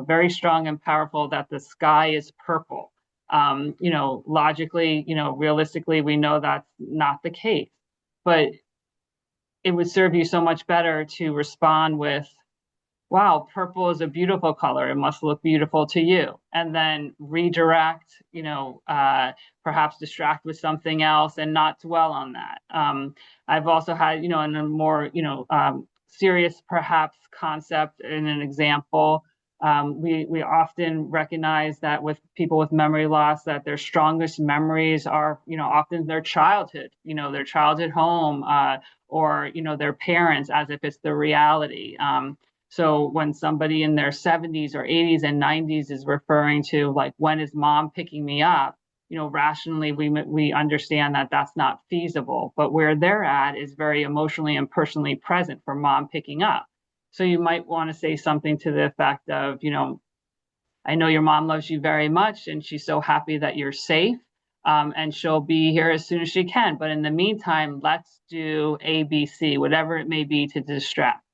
very strong and powerful that the sky is purple, logically, realistically, we know that's not the case. But it would serve you so much better to respond with, wow, purple is a beautiful color. It must look beautiful to you. And then redirect, perhaps distract with something else and not dwell on that. I've also had, in a more, serious, perhaps, concept in an example. We often recognize that with people with memory loss, that their strongest memories are, often their childhood home, or, their parents, as if it's the reality. So when somebody in their 70s or 80s and 90s is referring to, like, when is mom picking me up, rationally we understand that that's not feasible. But where they're at is very emotionally and personally present for mom picking up. So you might want to say something to the effect of, I know your mom loves you very much and she's so happy that you're safe. And she'll be here as soon as she can. But in the meantime, let's do ABC, whatever it may be, to distract.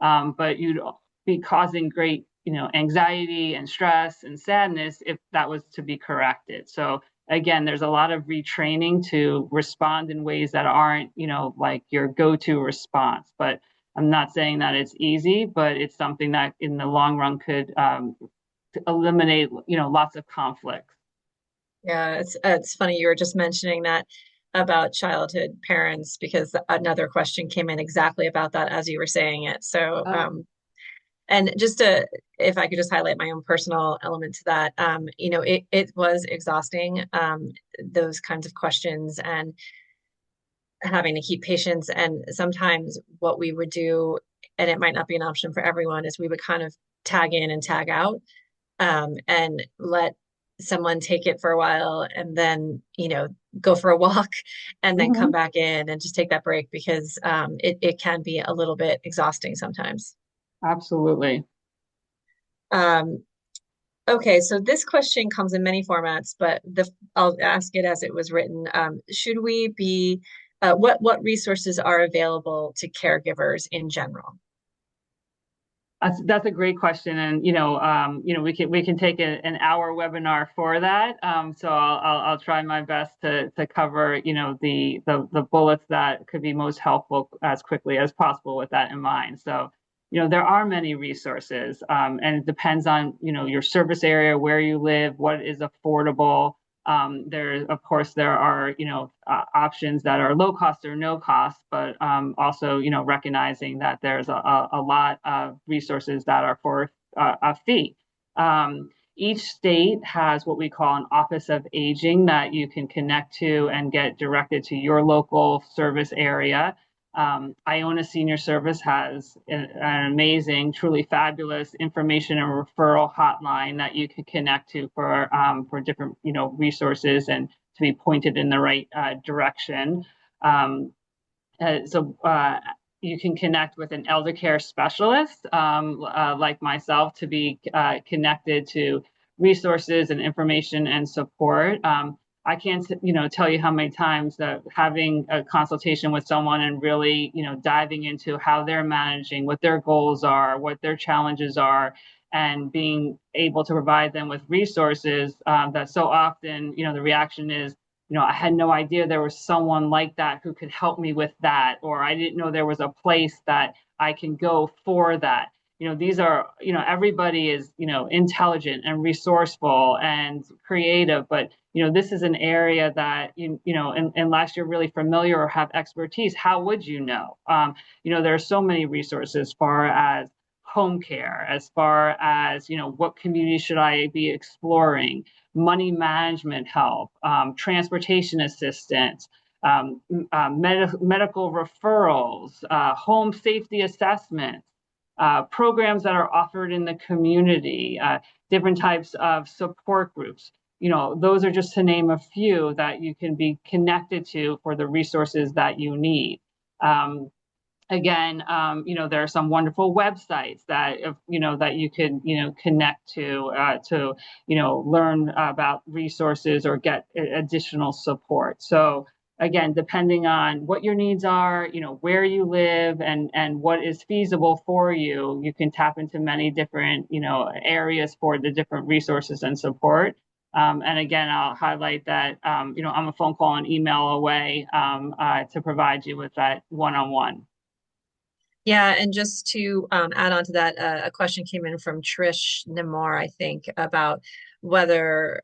But you'd be causing great, anxiety and stress and sadness if that was to be corrected. So again, there's a lot of retraining to respond in ways that aren't, like your go-to response. But I'm not saying that it's easy, but it's something that in the long run could eliminate, lots of conflicts. Yeah, it's funny you were just mentioning that about childhood parents because another question came in exactly about that as you were saying it. So, Oh. and just to, if I could just highlight my own personal element to that, it was exhausting, those kinds of questions and having to keep patience. And sometimes what we would do, and it might not be an option for everyone, is we would kind of tag in and tag out, and let someone take it for a while and then, go for a walk and then come Mhm. back in and just take that break because it can be a little bit exhausting sometimes. Absolutely. Um, okay, so this question comes in many formats, but I'll ask it as it was written. Should we be, what resources are available to caregivers in general? That's a great question, and we can take an hour webinar for that. So I'll try my best to cover the bullets that could be most helpful as quickly as possible with that in mind. So there are many resources, and it depends on your service area, where you live, what is affordable. Of course, there are options that are low cost or no cost, but also recognizing that there's a lot of resources that are for a fee. Each state has what we call an Office of Aging that you can connect to and get directed to your local service area. Iona Senior Service has an amazing, truly fabulous information and referral hotline that you can connect to for different resources and to be pointed in the right direction. Um, so you can connect with an elder care specialist, like myself, to be connected to resources and information and support. I can't, tell you how many times that having a consultation with someone and really, diving into how they're managing, what their goals are, what their challenges are, and being able to provide them with resources, that so often, the reaction is, I had no idea there was someone like that who could help me with that, or I didn't know there was a place that I can go for that. these are, everybody is, intelligent and resourceful and creative, but this is an area that unless you're really familiar or have expertise, how would you know? There are so many resources as far as home care, as far as what community should I be exploring, money management help, transportation assistance, medical referrals, home safety assessments, programs that are offered in the community, different types of support groups. Those are just to name a few that you can be connected to for the resources that you need. Again, there are some wonderful websites that that you could connect to learn about resources or get additional support. So again, depending on what your needs are, where you live, and what is feasible for you, you can tap into many different areas for the different resources and support. And again, I'll highlight that I'm a phone call and email away to provide you with that one-on-one. Yeah, and just to add on to that, a question came in from Trish Namor, I think, about whether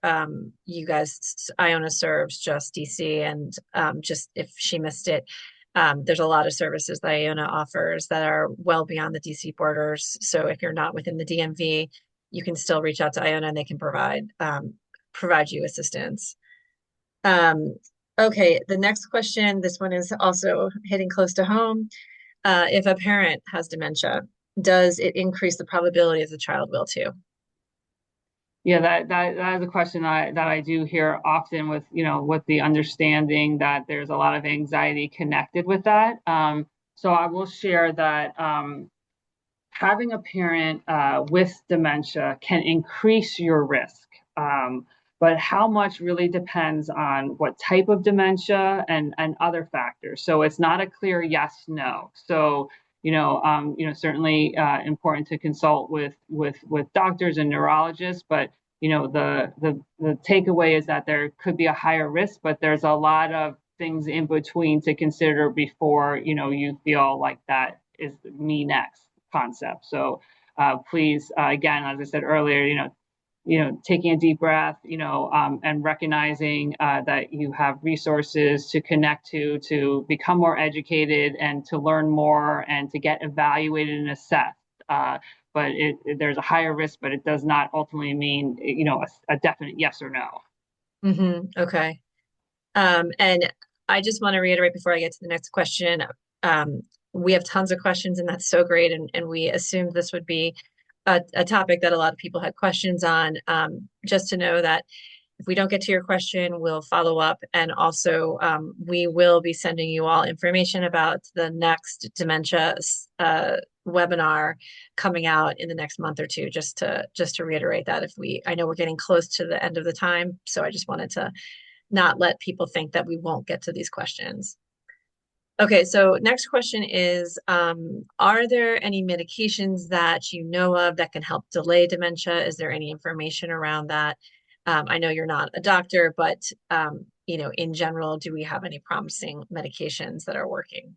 you guys, Iona serves just DC, and just if she missed it, there's a lot of services that Iona offers that are well beyond the DC borders. So if you're not within the DMV, you can still reach out to Iona and they can provide you assistance. Um, okay, the next question, this one is also hitting close to home. If a parent has dementia, does it increase the probability of the child will too? Yeah, that is a question that I do hear often with the understanding that there's a lot of anxiety connected with that. So I will share that having a parent with dementia can increase your risk. But how much really depends on what type of dementia and other factors. So it's not a clear yes, no. So certainly important to consult with doctors and neurologists, but the takeaway is that there could be a higher risk, but there's a lot of things in between to consider before you feel like that is me next concept. So please, again, as I said earlier, taking a deep breath, and recognizing that you have resources to connect to become more educated and to learn more and to get evaluated and assessed. But there's a higher risk, but it does not ultimately mean, a definite yes or no. Okay. And I just want to reiterate before I get to the next question, um, we have tons of questions and that's so great. And we assumed this would be a topic that a lot of people had questions on. Just to know that if we don't get to your question, we'll follow up. And also, we will be sending you all information about the next dementia webinar coming out in the next month or two, just to reiterate that I know we're getting close to the end of the time. So I just wanted to not let people think that we won't get to these questions. Okay, so next question is, are there any medications that you know of that can help delay dementia? Is there any information around that? I know you're not a doctor, but in general, do we have any promising medications that are working?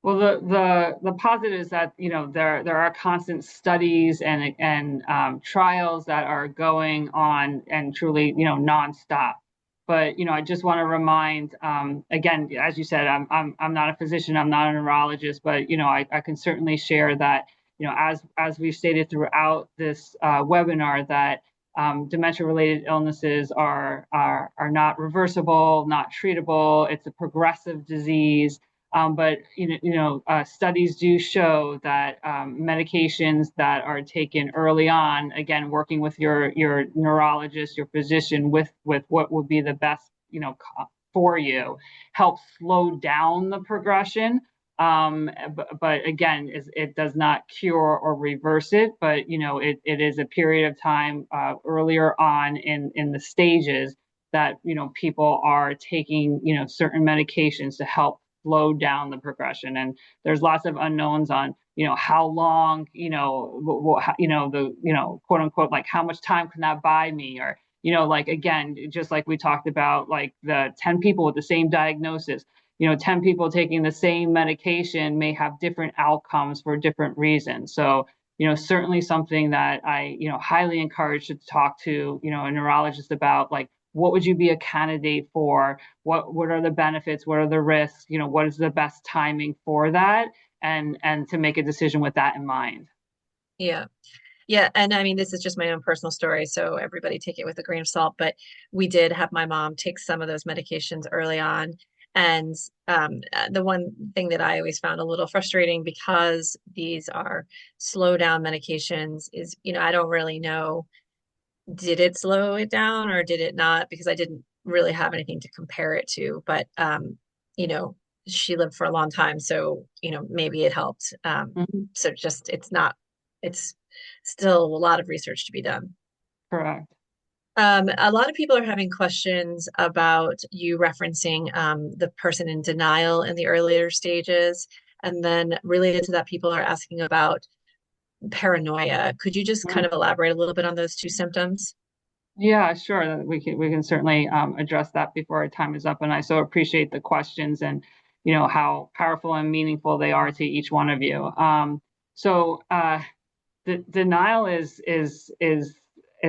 Well, the positive is that there are constant studies and trials that are going on and truly nonstop. But I just want to remind again, as you said, I'm not a physician, I'm not a neurologist, but I can certainly share that as we've stated throughout this webinar that dementia-related illnesses are not reversible, not treatable. It's a progressive disease. But studies do show that medications that are taken early on, again, working with your neurologist, your physician, with what would be the best for you, help slow down the progression. But again, it does not cure or reverse it, but it is a period of time earlier on in the stages that people are taking certain medications to help slow down the progression. And there's lots of unknowns on how long the quote unquote like how much time can that buy me, or like again, just like we talked about, like the 10 people with the same diagnosis, 10 people taking the same medication may have different outcomes for different reasons. So, certainly something that I, highly encourage to talk to, a neurologist about, like, what would you be a candidate for? What are the benefits? What are the risks? What is the best timing for that? And to make a decision with that in mind. Yeah. Yeah, and I mean, this is just my own personal story, so everybody take it with a grain of salt. But we did have my mom take some of those medications early on. And the one thing that I always found a little frustrating because these are slow down medications is, I don't really know, did it slow it down or did it not? Because I didn't really have anything to compare it to. But, you know, she lived for a long time, so, maybe it helped. Mhm. So just, it's still a lot of research to be done. Correct. A lot of people are having questions about you referencing the person in denial in the earlier stages. And then related to that, people are asking about paranoia. Could you just kind of elaborate a little bit on those two symptoms? Yeah, sure. We can certainly address that before our time is up. And I so appreciate the questions and how powerful and meaningful they are to each one of you. So denial is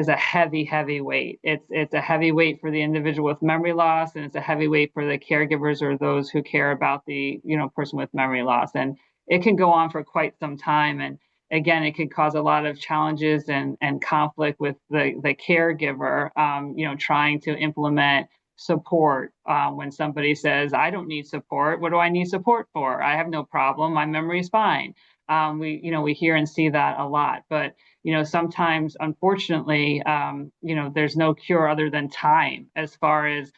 a heavy weight. It's a heavy weight for the individual with memory loss, and it's a heavy weight for the caregivers or those who care about the person with memory loss. And it can go on for quite some time. And again, it can cause a lot of challenges and conflict with the caregiver, trying to implement support when somebody says, I don't need support. What do I need support for? I have no problem. My memory is fine. We hear and see that a lot. But sometimes, unfortunately, there's no cure other than time, as far as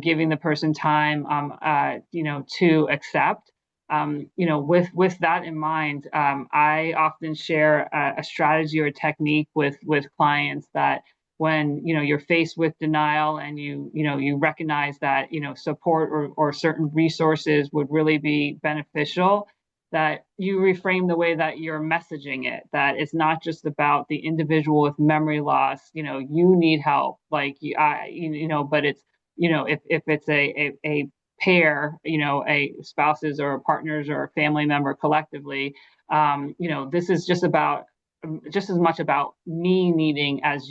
giving the person time, to accept. With that in mind, I often share a strategy or a technique with clients that when you're faced with denial and you recognize that support or certain resources would really be beneficial, that you reframe the way that you're messaging it, that it's not just about the individual with memory loss, you need help, like but it's if it's a pair, a spouses or partners or a family member collectively, this is just as much about me needing as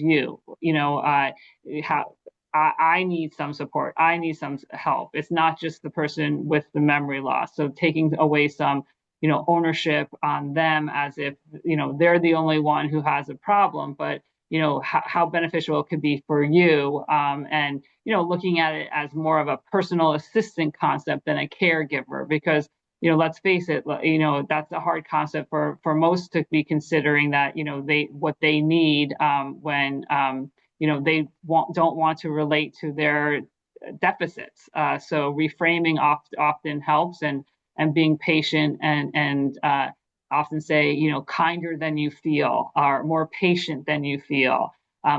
how I need some support. I need some help. It's not just the person with the memory loss. So taking away some, ownership on them, as if, they're the only one who has a problem, but, how beneficial it could be for you. And, looking at it as more of a personal assistant concept than a caregiver, because let's face it, that's a hard concept for most to be considering, that what they need when don't want to relate to their deficits. So reframing often helps, and being patient, and often say, kinder than you feel, or more patient than you feel.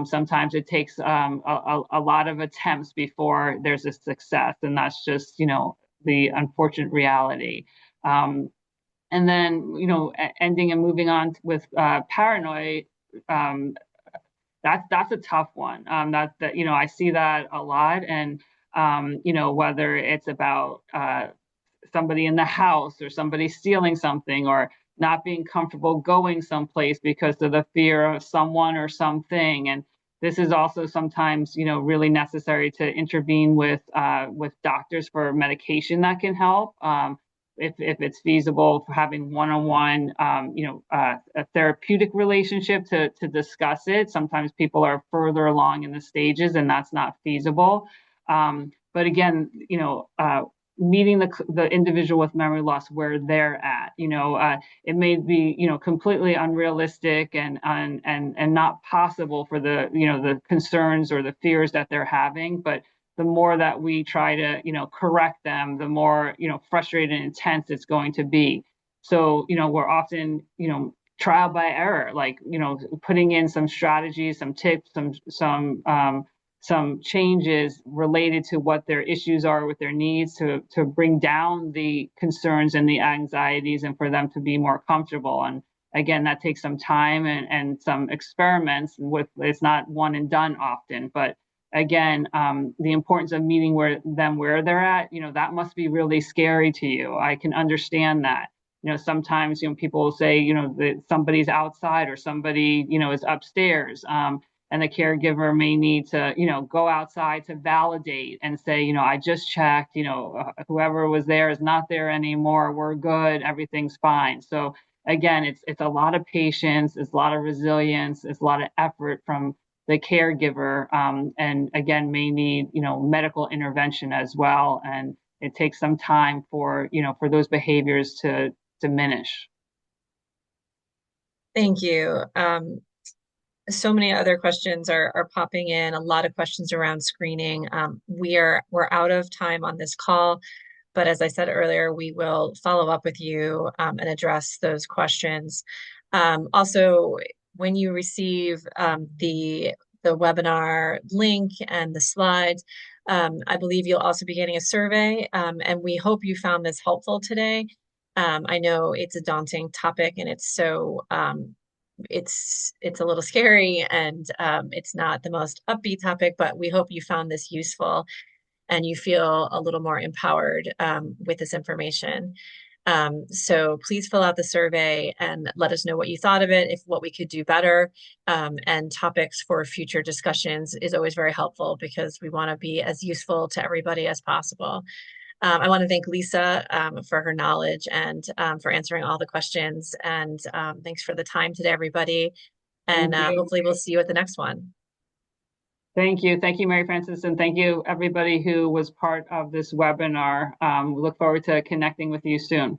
Sometimes it takes a lot of attempts before there's a success, and that's just the unfortunate reality. Um, and then ending and moving on with paranoid. Um, that's a tough one. That I see that a lot, and whether it's about somebody in the house, or somebody stealing something, or not being comfortable going someplace because of the fear of someone or something. And this is also sometimes really necessary to intervene with doctors for medication that can help. If it's feasible, for having one-on-one, a therapeutic relationship to discuss it. Sometimes people are further along in the stages, and that's not feasible. But again, meeting the individual with memory loss where they're at. It may be completely unrealistic and not possible for the concerns or the fears that they're having, but the more that we try to correct them, the more frustrated and intense it's going to be. So we're often trial by error, like putting in some strategies, some tips, some changes related to what their issues are with their needs, to bring down the concerns and the anxieties, and for them to be more comfortable. And again, that takes some time and some experiments with. It's not one and done often, but again, the importance of meeting where they're at, that must be really scary to you. I can understand that. Sometimes, people will say, that somebody's outside or somebody, is upstairs. And the caregiver may need to, go outside to validate and say, I just checked, whoever was there is not there anymore. We're good. Everything's fine. So again, it's a lot of patience, it's a lot of resilience, it's a lot of effort from the caregiver, and again may need medical intervention as well, and it takes some time for those behaviors to diminish. Thank you. So many other questions are popping in, a lot of questions around screening. We're out of time on this call, but as I said earlier, we will follow up with you and address those questions. Also, when you receive the webinar link and the slides, I believe you'll also be getting a survey, and we hope you found this helpful today. I know it's a daunting topic and it's a little scary and it's not the most upbeat topic, but we hope you found this useful and you feel a little more empowered with this information. So please fill out the survey and let us know what you thought of it, if what we could do better, and topics for future discussions is always very helpful because we want to be as useful to everybody as possible. I want to thank Lisa for her knowledge and for answering all the questions. And thanks for the time today, everybody. And Thank you. hopefully we'll see you at the next one. Thank you, Mary Frances, and thank you everybody who was part of this webinar. We look forward to connecting with you soon.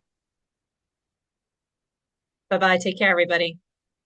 Bye-bye. Take care, everybody.